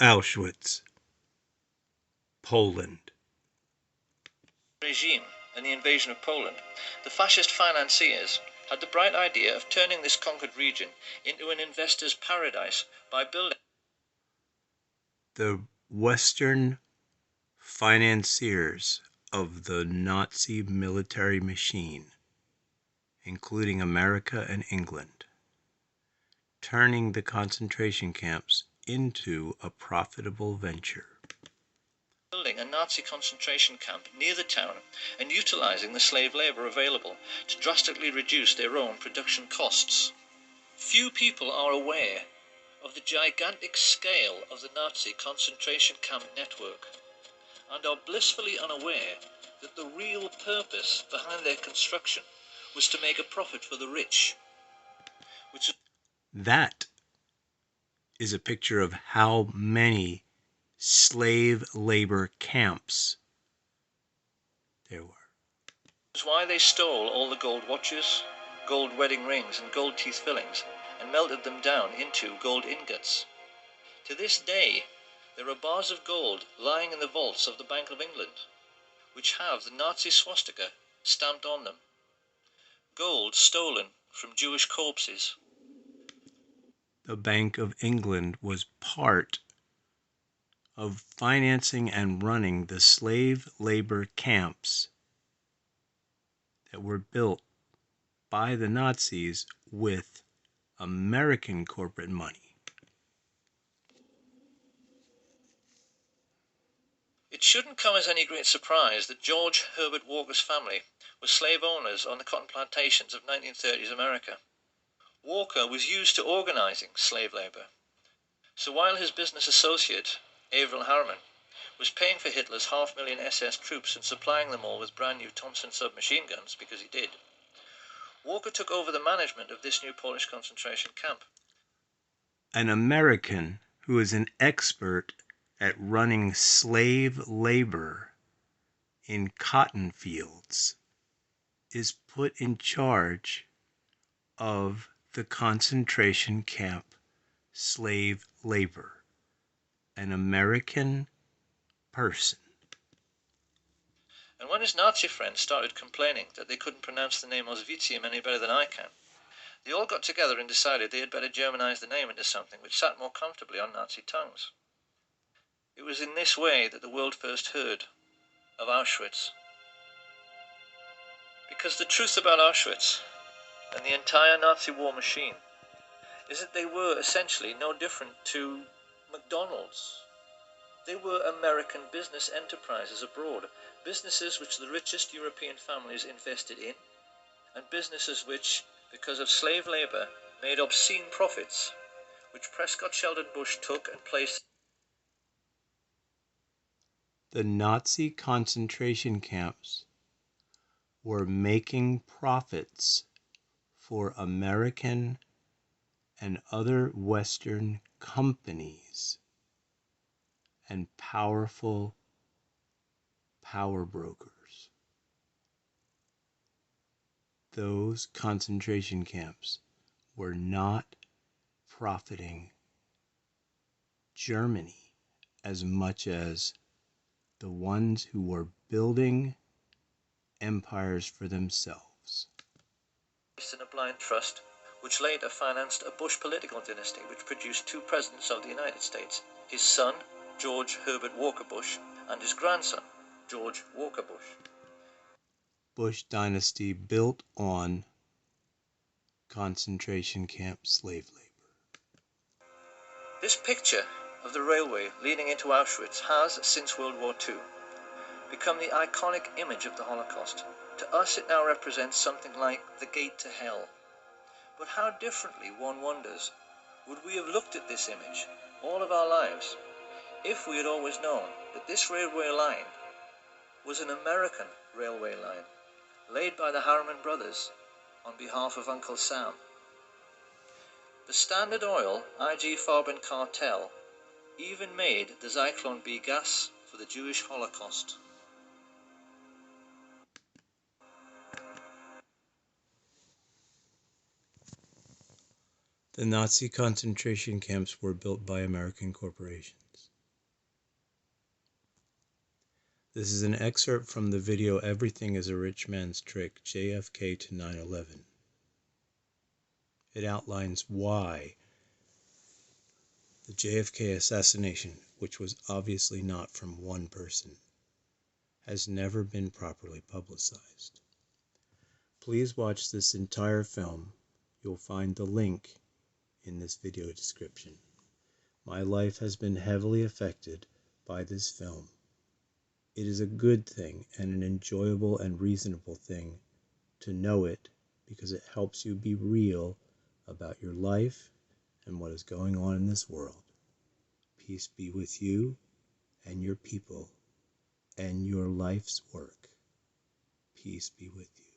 Auschwitz, Poland. Regime and the invasion of Poland, the fascist financiers had the bright idea of turning this conquered region into an investor's paradise by building. The Western financiers of the Nazi military machine, including America and England, turning the concentration camps into a profitable venture. Building a Nazi concentration camp near the town and utilizing the slave labor available to drastically reduce their own production costs. Few people are aware of the gigantic scale of the Nazi concentration camp network and are blissfully unaware that the real purpose behind their construction was to make a profit for the rich. That is a picture of how many slave labor camps there were. That's why they stole all the gold watches, gold wedding rings and gold teeth fillings and melted them down into gold ingots. To this day, there are bars of gold lying in the vaults of the Bank of England, which have the Nazi swastika stamped on them. Gold stolen from Jewish corpses. The Bank of England was part of financing and running the slave labor camps that were built by the Nazis with American corporate money. It shouldn't come as any great surprise that George Herbert Walker's family were slave owners on the cotton plantations of 1930s America. Walker was used to organizing slave labor. So while his business associate, Averell Harriman, was paying for Hitler's 500,000 SS troops and supplying them all with brand new Thompson submachine guns, because he did, Walker took over the management of this new Polish concentration camp. An American who is an expert at running slave labor in cotton fields is put in charge of the concentration camp slave labor. An American person. And when his Nazi friends started complaining that they couldn't pronounce the name Auschwitz any better than I can, they all got together and decided they had better Germanize the name into something which sat more comfortably on Nazi tongues. It was in this way that the world first heard of Auschwitz. Because the truth about Auschwitz and the entire Nazi war machine is that they were essentially no different to McDonald's. They were American business enterprises abroad, businesses which the richest European families invested in, and businesses which, because of slave labor, made obscene profits, which Prescott Sheldon Bush took and placed. The Nazi concentration camps were making profits for American and other Western companies and powerful power brokers. Those concentration camps were not profiting Germany as much as the ones who were building empires for themselves. In a blind trust, which later financed a Bush political dynasty which produced two presidents of the United States, his son, George Herbert Walker Bush, and his grandson, George Walker Bush. Bush dynasty built on concentration camp slave labor. This picture of the railway leading into Auschwitz has, since World War II, become the iconic image of the Holocaust. To us it now represents something like the gate to hell. But how differently, one wonders, would we have looked at this image all of our lives if we had always known that this railway line was an American railway line laid by the Harriman brothers on behalf of Uncle Sam. The Standard Oil IG Farben cartel even made the Zyklon B gas for the Jewish Holocaust. The Nazi concentration camps were built by American corporations. This is an excerpt from the video Everything is a Rich Man's Trick, JFK to 9/11. It outlines why the JFK assassination, which was obviously not from one person, has never been properly publicized. Please watch this entire film. You'll find the link in this video description. My life has been heavily affected by this film. It is a good thing and an enjoyable and reasonable thing to know it because it helps you be real about your life and what is going on in this world. Peace be with you and your people and your life's work. Peace be with you.